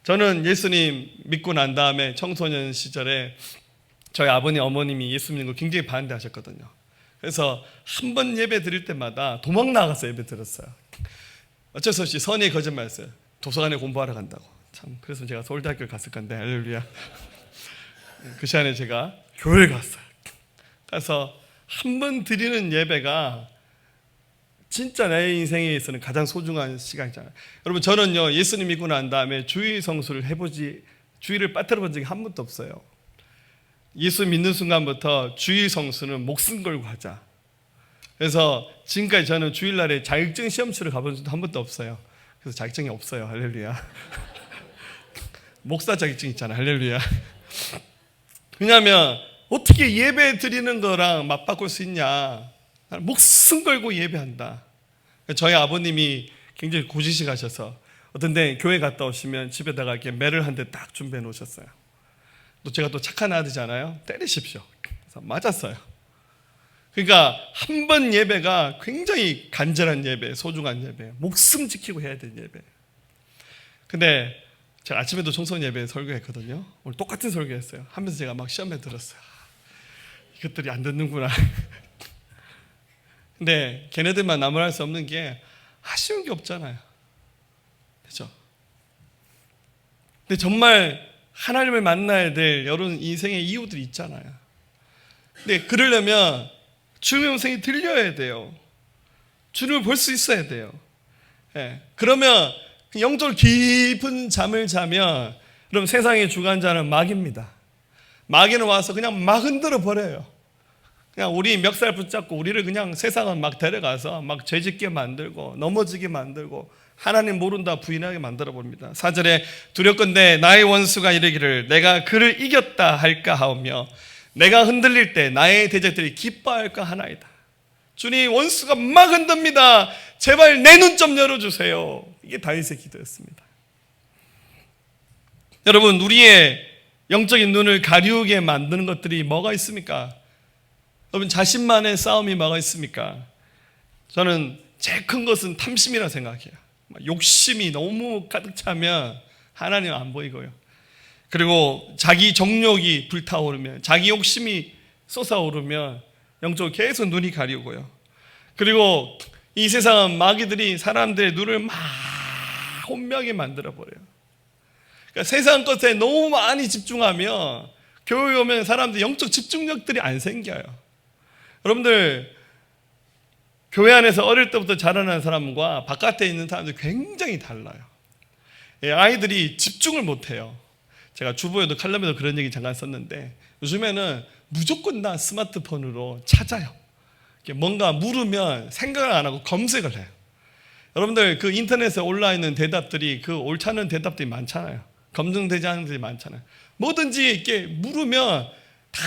저는 예수님 믿고 난 다음에 청소년 시절에 저희 아버님, 어머님이 예수 믿는 걸 굉장히 반대하셨거든요. 그래서 한 번 예배 드릴 때마다 도망 나가서 예배 드렸어요. 어쩔 수 없이 선의의 거짓말했어요. 도서관에 공부하러 간다고. 참, 그래서 제가 서울대학교를 갔을 건데, 할렐루야. 그 시간에 제가 교회를 갔어요. 가서 한 번 드리는 예배가 진짜 내 인생에 있어서는 가장 소중한 시간이잖아요. 여러분, 저는요, 예수님 믿고 난 다음에 주의 성수를 주의를 빠뜨려 본 적이 한 번도 없어요. 예수 믿는 순간부터 주의 성수는 목숨 걸고 하자. 그래서 지금까지 저는 주일날에 자격증 시험치를 가본 적도 한 번도 없어요. 그래서 자격증이 없어요. 할렐루야. 목사 자격증 있잖아요. 할렐루야. 왜냐하면 어떻게 예배 드리는 거랑 맞바꿀 수 있냐. 목숨 걸고 예배한다. 저희 아버님이 굉장히 고지식 하셔서 어떤 데 교회 갔다 오시면 집에다가 이렇게 매를 한 대 딱 준비해 놓으셨어요. 또 제가 또 착한 아들이잖아요. 때리십시오. 그래서 맞았어요. 그러니까 한 번 예배가 굉장히 간절한 예배, 소중한 예배, 목숨 지키고 해야 되는 예배. 근데 제가 아침에도 청소년 예배 설교했거든요. 오늘 똑같은 설교했어요. 하면서 제가 막 시험에 들었어요. 이것들이 안 듣는구나. 근데 걔네들만 나무랄 수 없는 게 아쉬운 게 없잖아요. 그렇죠? 근데 정말 하나님을 만나야 될 여러분 인생의 이유들이 있잖아요. 근데 그러려면 주님의 음성이 들려야 돼요. 주님을 볼 수 있어야 돼요. 예. 그러면 영적으로 깊은 잠을 자면 그럼 세상의 주관자는 마귀입니다. 마귀는 와서 그냥 막 흔들어 버려요. 그냥 우리 멱살 붙잡고 우리를 그냥 세상은 막 데려가서 막 죄짓게 만들고 넘어지게 만들고 하나님 모른다 부인하게 만들어 봅니다. 4절에 두렵건대 나의 원수가 이르기를 내가 그를 이겼다 할까 하오며 내가 흔들릴 때 나의 대적들이 기뻐할까 하나이다. 주님, 원수가 막 흔듭니다. 제발 내 눈 좀 열어주세요. 이게 다윗의 기도였습니다. 여러분, 우리의 영적인 눈을 가리우게 만드는 것들이 뭐가 있습니까? 여러분, 자신만의 싸움이 뭐가 있습니까? 저는 제일 큰 것은 탐심이라 생각해요. 욕심이 너무 가득 차면 하나님 안 보이고요. 그리고 자기 정욕이 불타오르면, 자기 욕심이 솟아오르면 영적으로 계속 눈이 가리우고요. 그리고 이 세상은 마귀들이 사람들의 눈을 막 혼미하게 만들어버려요. 그러니까 세상 것에 너무 많이 집중하면 교회 오면 사람들 영적 집중력들이 안 생겨요. 여러분들, 교회 안에서 어릴 때부터 자라난 사람과 바깥에 있는 사람들 굉장히 달라요. 아이들이 집중을 못해요. 제가 주보에도 칼럼에도 그런 얘기 잠깐 썼는데 요즘에는 무조건 다 스마트폰으로 찾아요. 뭔가 물으면 생각을 안 하고 검색을 해요. 여러분들 그 인터넷에 올라있는 대답들이 그 옳지 않은 대답들이 많잖아요. 검증되지 않은 것들이 많잖아요. 뭐든지 이렇게 물으면 다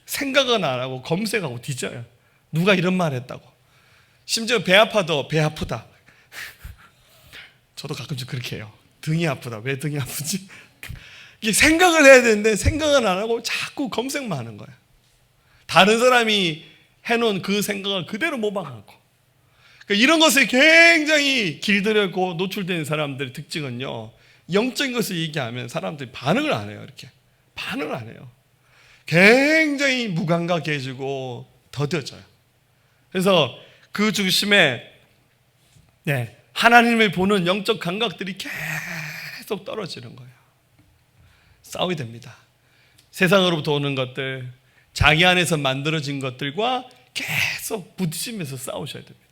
생각은 안 하고 검색하고 뒤져요. 누가 이런 말 했다고. 심지어 배 아파도 배 아프다. 저도 가끔씩 그렇게 해요. 등이 아프다. 왜 등이 아프지? 이게 생각을 해야 되는데 생각은 안 하고 자꾸 검색만 하는 거예요. 다른 사람이 해놓은 그 생각을 그대로 모방하고. 그러니까 이런 것에 굉장히 길들여고 노출된 사람들의 특징은요, 영적인 것을 얘기하면 사람들이 반응을 안 해요. 이렇게 반응을 안 해요. 굉장히 무감각해지고 더뎌져요. 그래서 그 중심에 하나님을 보는 영적 감각들이 계속 떨어지는 거예요. 싸워야 됩니다. 세상으로부터 오는 것들, 자기 안에서 만들어진 것들과 계속 부딪히면서 싸우셔야 됩니다.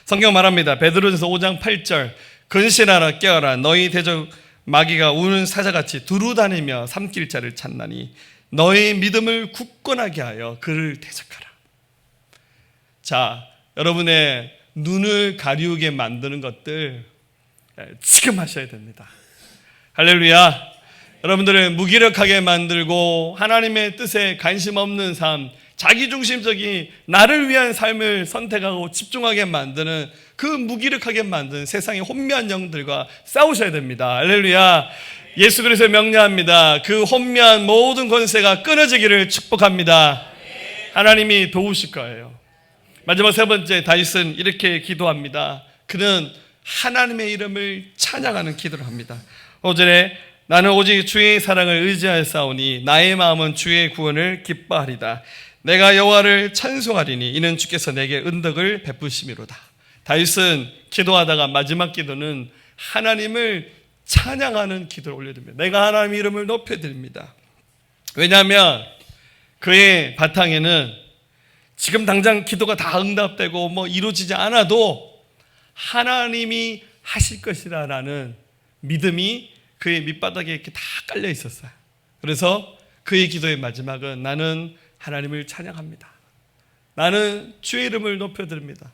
성경 말합니다. 베드로전서 5장 8절 근신하라 깨어라 너희 대적 마귀가 우는 사자같이 두루다니며 삼킬 자를 찾나니 너희 믿음을 굳건하게 하여 그를 대적하라. 자, 여러분의 눈을 가리우게 만드는 것들 지금 하셔야 됩니다. 할렐루야. 여러분들을 무기력하게 만들고 하나님의 뜻에 관심 없는 삶, 자기중심적인 나를 위한 삶을 선택하고 집중하게 만드는 그 무기력하게 만드는 세상의 혼미한 영들과 싸우셔야 됩니다. 할렐루야. 예수 그리스도의 명령합니다. 그 혼미한 모든 권세가 끊어지기를 축복합니다. 하나님이 도우실 거예요. 마지막 세 번째, 다윗은 이렇게 기도합니다. 그는 하나님의 이름을 찬양하는 기도를 합니다. 5절에 나는 오직 주의 사랑을 의지하였사오니 나의 마음은 주의 구원을 기뻐하리다. 내가 여호와를 찬송하리니 이는 주께서 내게 은덕을 베푸심이로다. 다윗은 기도하다가 마지막 기도는 하나님을 찬양하는 기도를 올려드립니다. 내가 하나님의 이름을 높여드립니다. 왜냐하면 그의 바탕에는 지금 당장 기도가 다 응답되고 뭐 이루어지지 않아도 하나님이 하실 것이라는 믿음이 그의 밑바닥에 이렇게 다 깔려 있었어요. 그래서 그의 기도의 마지막은 나는 하나님을 찬양합니다. 나는 주의 이름을 높여드립니다.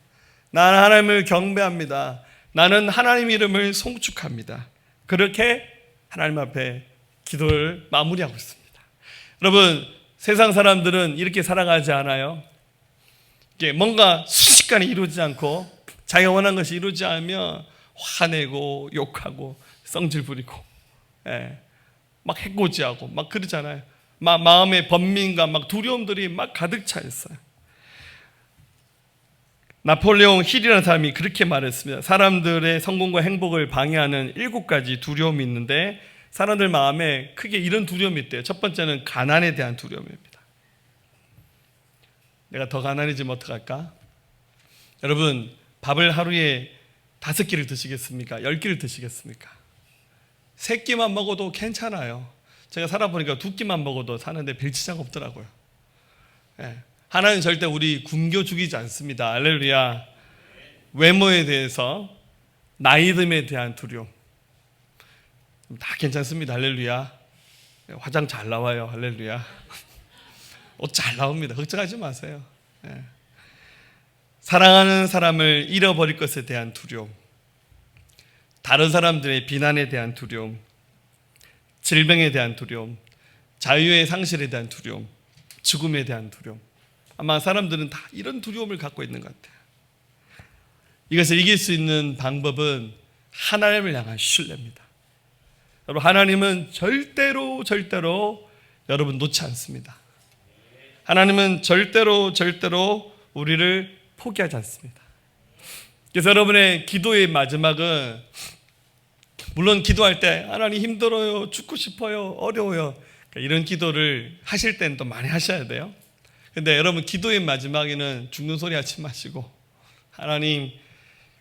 나는 하나님을 경배합니다. 나는 하나님 이름을 송축합니다. 그렇게 하나님 앞에 기도를 마무리하고 있습니다. 여러분, 세상 사람들은 이렇게 살아가지 않아요. 이게 뭔가 순식간에 이루어지지 않고 자기가 원하는 것이 이루어지지 않으면 화내고 욕하고 성질 부리고 막 해코지하고 막 그러잖아요. 막 마음의 번민과 막 두려움들이 막 가득 차 있어요. 나폴레옹 힐이라는 사람이 그렇게 말했습니다. 사람들의 성공과 행복을 방해하는 7가지 두려움이 있는데 사람들 마음에 크게 이런 두려움이 있대요. 첫 번째는 가난에 대한 두려움입니다. 내가 더 가난해지면 어떡할까? 여러분, 밥을 하루에 5끼를 드시겠습니까? 10끼를 드시겠습니까? 3끼만 먹어도 괜찮아요. 제가 살아보니까 2끼만 먹어도 사는데 별 지장 없더라고요. 하나님 절대 우리 굶겨 죽이지 않습니다. 할렐루야. 외모에 대해서, 나이듦에 대한 두려움 다 괜찮습니다. 할렐루야. 화장 잘 나와요. 할렐루야. 옷 잘 나옵니다. 걱정하지 마세요. 사랑하는 사람을 잃어버릴 것에 대한 두려움, 다른 사람들의 비난에 대한 두려움, 질병에 대한 두려움, 자유의 상실에 대한 두려움, 죽음에 대한 두려움. 아마 사람들은 다 이런 두려움을 갖고 있는 것 같아요. 이것을 이길 수 있는 방법은 하나님을 향한 신뢰입니다. 여러분, 하나님은 절대로 여러분 놓지 않습니다. 하나님은 절대로 우리를 포기하지 않습니다. 그래서 여러분의 기도의 마지막은, 물론 기도할 때 하나님 힘들어요, 죽고 싶어요, 어려워요, 이런 기도를 하실 때는 또 많이 하셔야 돼요. 근데 여러분, 기도의 마지막에는 죽는 소리 하지 마시고, 하나님,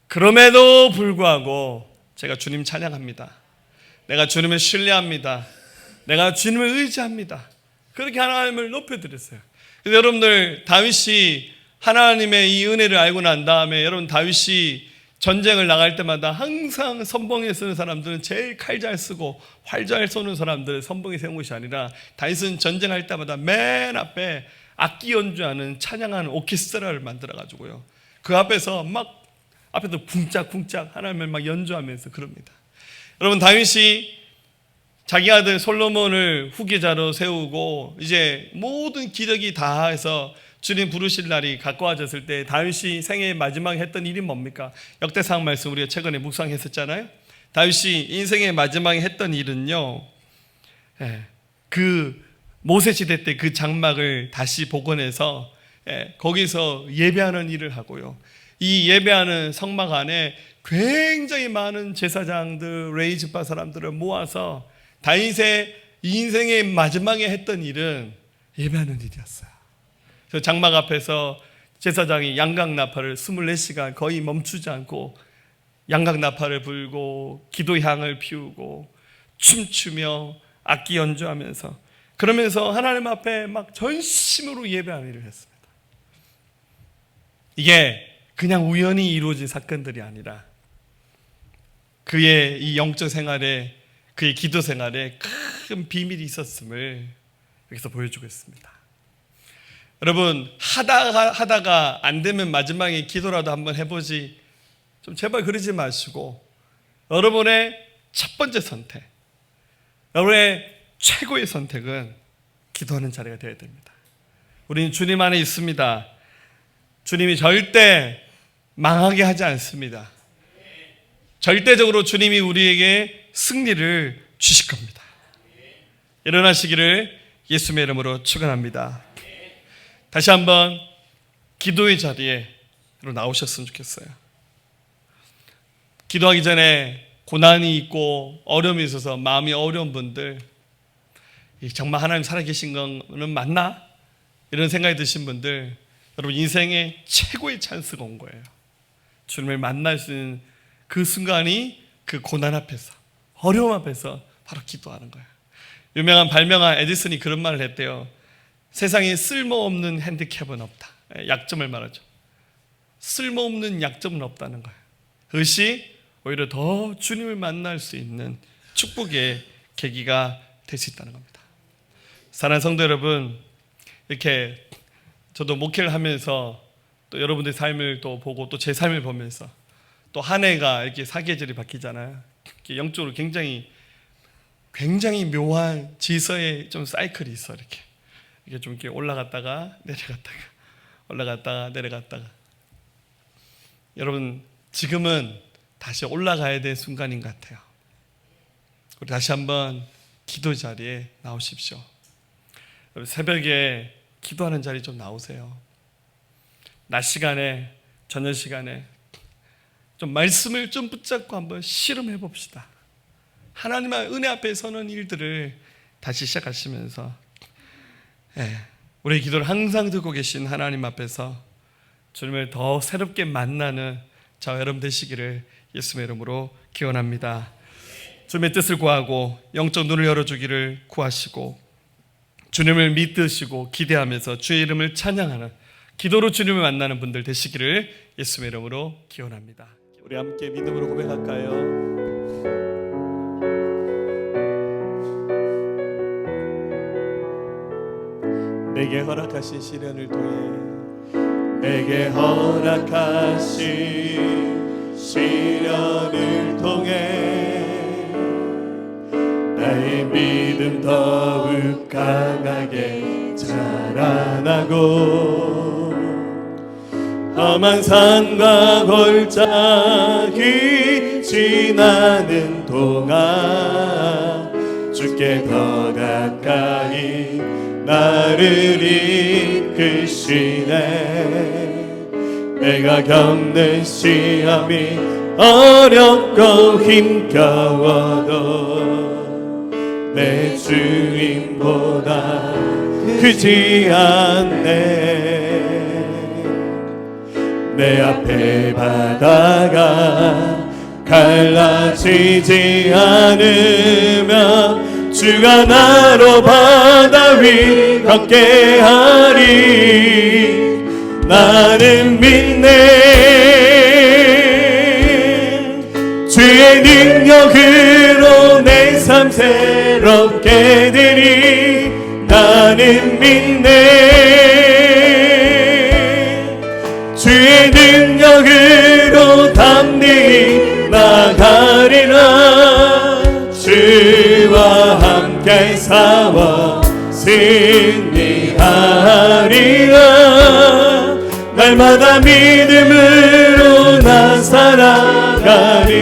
그럼에도 불구하고 제가 주님 찬양합니다. 내가 주님을 신뢰합니다. 내가 주님을 의지합니다. 그렇게 하나님을 높여드렸어요. 그래서 여러분들, 다윗이 하나님의 이 은혜를 알고 난 다음에, 여러분, 다윗이 전쟁을 나갈 때마다 항상 선봉에 서는 사람들은 제일 칼 잘 쓰고 활 잘 쏘는 사람들을 선봉에 세운 것이 아니라, 다윗은 전쟁할 때마다 맨 앞에 악기 연주하는 찬양하는 오케스트라를 만들어가지고요, 그 앞에서 쿵짝쿵짝 하나님을 막 연주하면서 그럽니다. 여러분, 다윗이 자기 아들 솔로몬을 후계자로 세우고 이제 모든 기력이 다해서 주님 부르실 날이 가까워졌을 때, 다윗이 생애의 마지막에 했던 일이 뭡니까? 역대상 말씀 우리가 최근에 묵상했었잖아요. 다윗이 인생의 마지막에 했던 일은요, 그 모세 시대 때 그 장막을 다시 복원해서 거기서 예배하는 일을 하고요, 이 예배하는 성막 안에 굉장히 많은 제사장들, 레이즈파 사람들을 모아서 다윗의 인생의 마지막에 했던 일은 예배하는 일이었어요. 그래서 장막 앞에서 제사장이 양각나팔을 24시간 거의 멈추지 않고 양각나팔을 불고 기도향을 피우고 춤추며 악기 연주하면서, 그러면서 하나님 앞에 막 전심으로 예배하는 일을 했습니다. 이게 그냥 우연히 이루어진 사건들이 아니라 그의 이 영적 생활에, 그의 기도 생활에 큰 비밀이 있었음을 여기서 보여주고 있습니다. 여러분, 하다가 안 되면 마지막에 기도라도 한번 해보지, 좀 제발 그러지 마시고, 여러분의 첫 번째 선택, 여러분의 최고의 선택은 기도하는 자리가 되어야 됩니다. 우리는 주님 안에 있습니다. 주님이 절대 망하게 하지 않습니다. 절대적으로 주님이 우리에게 승리를 주실 겁니다. 일어나시기를 예수님의 이름으로 축원합니다. 다시 한번 기도의 자리에 나오셨으면 좋겠어요. 기도하기 전에 고난이 있고 어려움이 있어서 마음이 어려운 분들, 정말 하나님 살아계신 거는 맞나? 이런 생각이 드신 분들, 여러분, 인생의 최고의 찬스가 온 거예요. 주님을 만날 수 있는 그 순간이 그 고난 앞에서, 어려움 앞에서 바로 기도하는 거예요. 유명한 발명가 에디슨이 그런 말을 했대요. 세상에 쓸모없는 핸디캡은 없다. 약점을 말하죠. 쓸모없는 약점은 없다는 거예요. 그것이 오히려 더 주님을 만날 수 있는 축복의 계기가 될 수 있다는 겁니다. 사랑하는 성도 여러분, 이렇게 저도 목회를 하면서 또 여러분들의 삶을 또 보고 또 제 삶을 보면서 또 한 해가 이렇게 사계절이 바뀌잖아요. 영적으로 굉장히 묘한 지서의 좀 사이클이 있어. 이게 좀 이렇게 올라갔다가 내려갔다가. 여러분, 지금은 다시 올라가야 될 순간인 것 같아요. 우리 다시 한번 기도 자리에 나오십시오. 새벽에 기도하는 자리 좀 나오세요. 낮 시간에, 저녁 시간에 좀 말씀을 좀 붙잡고 한번 실험해 봅시다. 하나님의 은혜 앞에 서는 일들을 다시 시작하시면서 우리의 기도를 항상 듣고 계신 하나님 앞에서 주님을 더 새롭게 만나는 저와 여러분 되시기를 예수의 이름으로 기원합니다. 주님의 뜻을 구하고 영적 눈을 열어주기를 구하시고 주님을 믿으시고 기대하면서 주의 이름을 찬양하는 기도로 주님을 만나는 분들 되시기를 예수의 이름으로 기원합니다. 우리 함께 믿음으로 고백할까요? 내게 허락하신 시련을 통해 내게 허락하신 시련을 통해 나의 믿음 더욱 강하게 자라나고 험한 산과 골짜기 지나는 동안 주께 더 가까이 나를 이끄시네. 내가 겪는 시험이 어렵고 힘겨워도 내 주님보다 크지 않네. 내 앞에 바다가 갈라지지 않으면 주가 나로 바다 위 걷게 하리. 나는 믿네. 주의 능력으로 내 삶 새롭게 되리. 나는 믿네. 주의 능력으로 담대히 나가리라. 주와 함께 싸워 승리하리라. 날마다 믿음으로 나 살아가리.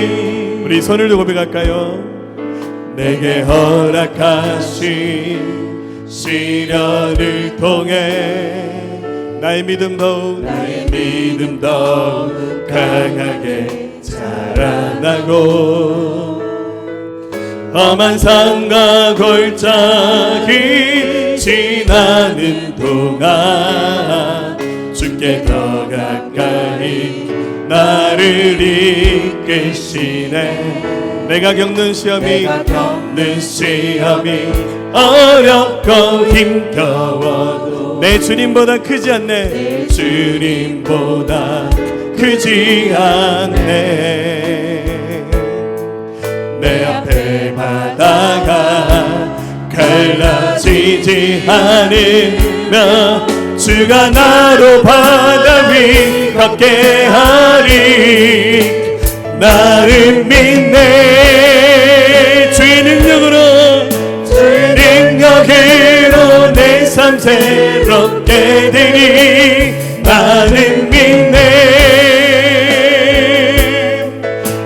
우리 손을 들고 고백할까요? 내게 허락하신 시련을 통해 나의 믿음 더욱 강하게 자라나고 험한 산과 골짜기 지나는 동안 주께 더 가까이 나를 이끄시네. 내가 겪는 시험이 어렵고 힘겨워도 내 주님보다 크지 않네. 내 주님보다 크지 않네. 내 앞에 바다가 갈라지지 않으면 주가 나로 바다 위 걷게 하리. 나를 믿네. 주의 능력으로 내 삶 새롭게 되리. 나는 믿네.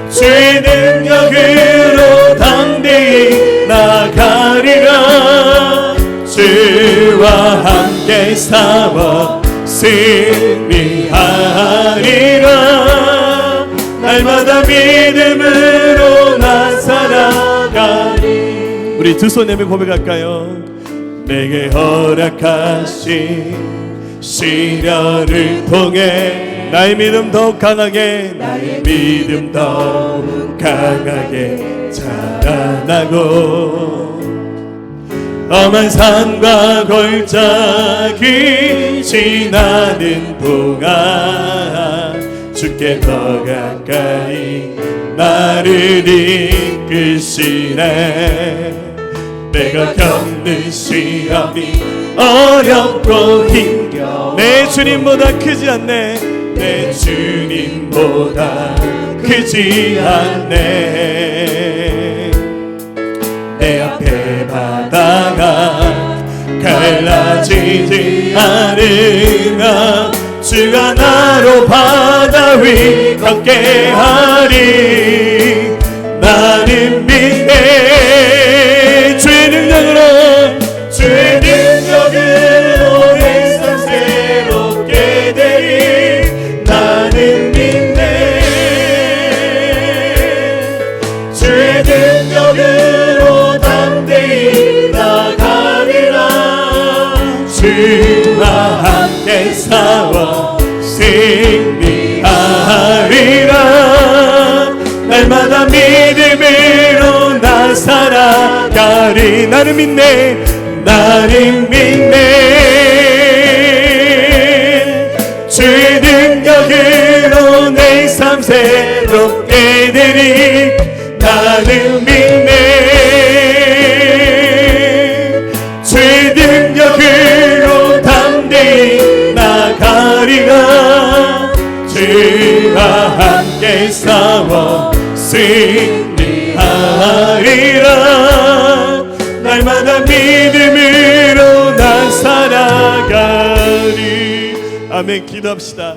주의 능력으로 담대히 나가리라. 주와 함께 싸워 승리하리라. 날마다 믿음으로 나 살아가리. 우리 두 손 내밀 고백할까요? 내게 허락하신 시련을 통해 나의 믿음 더욱 강하게 자라나고 험한 산과 골짜기 지나는 동안 주께 더 가까이 나를 이끄시네. 내가 겪는 시험이 어렵고 힘겨워 내 주님보다 크지 않네. 내 주님보다 크지 않네. 내 앞에 바다가 갈라지지 않으면 주가 나로 바다 위 걷게 하리. 나는 믿네. 주의 능력으로 내 삶 새롭게 되리. 나는 믿네. 주의 능력으로 담대히 나가리라. 주와 함께 싸워 믿음으로 나 살아가리. 나는 믿네, 나는 믿네. 주의 능력으로 내 삶 새롭게 되리. 나는 믿네. 주의 능력으로 담대히 나가리라. 주와 함께 싸워 승리하리라. 날마다 믿음으로 난 살아가리. 아멘. 기도합시다.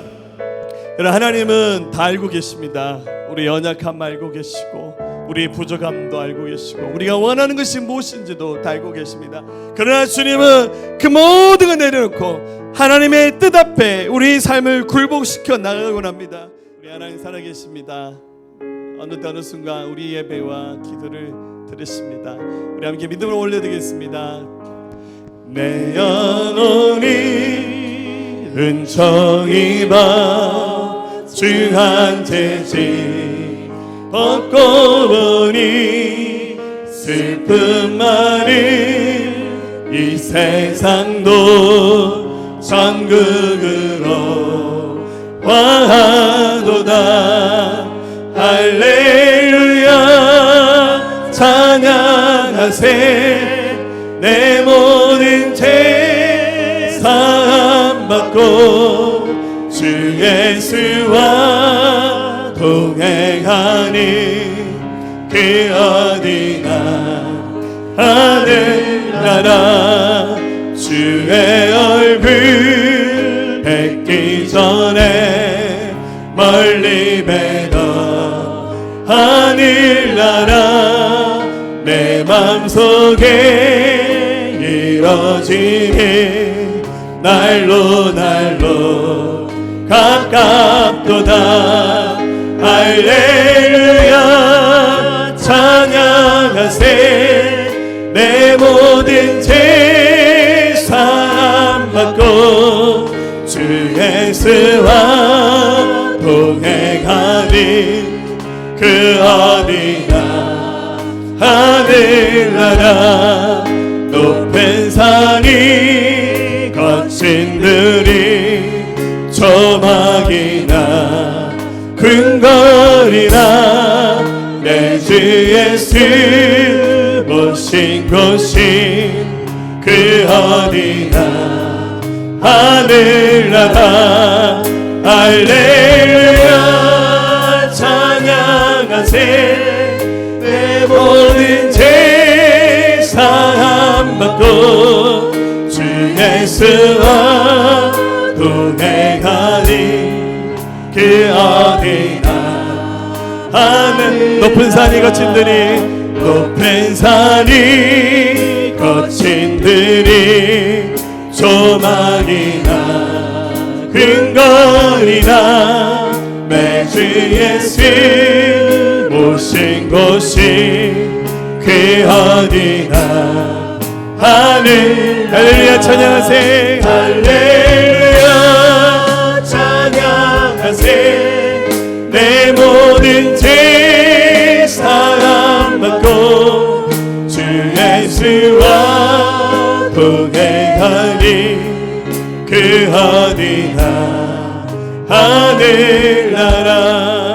여러분, 하나님은 다 알고 계십니다. 우리 연약함 알고 계시고 우리 부족함도 알고 계시고 우리가 원하는 것이 무엇인지도 다 알고 계십니다. 그러나 주님은 그 모든 걸 내려놓고 하나님의 뜻 앞에 우리 삶을 굴복시켜 나가곤 합니다. 우리 하나님 살아계십니다. 어느 때 어느 순간 우리 예배와 기도를 들으십니다. 우리 함께 믿음으로 올려드리겠습니다. 내 영혼이 은총이 봐 주한 재지 벗고 보니 슬픔 많은 이 세상도 천국으로 화하도다. 할렐루야 찬양하세. 내 모든 죄 사함 받고 주 예수와 동행하니 그 어디나 하늘나라. 주의 얼굴 뵙기 전에 멀리 뵈던 하늘나라. 내 맘속에 이뤄지니 날로 날로 가깝도다. 할렐루야 찬양하세. 내 모든 죄 사함 받고 주 예수와 동행하니 그 어디나 하늘나라. 높은 산이 거친 들이 조막이나 근거리나 내 주 예수 모신 곳이 그 어디나 하늘나라. 할렐루야 찬양하세. 내 모든 죄 사함 받고 주 예수와 동행하니 그 어디나 하늘. 높은 산이 거친 들이 높은 산이 거친 들이 조막이나 근거리나 매주 예수 모신 곳이 그 어디나 하늘. 할렐루야 찬양하세. 할렐루야 찬양하세. 내 모든 죄 사함 받고 주 예수와 동행하니 그 어디나 하늘나라.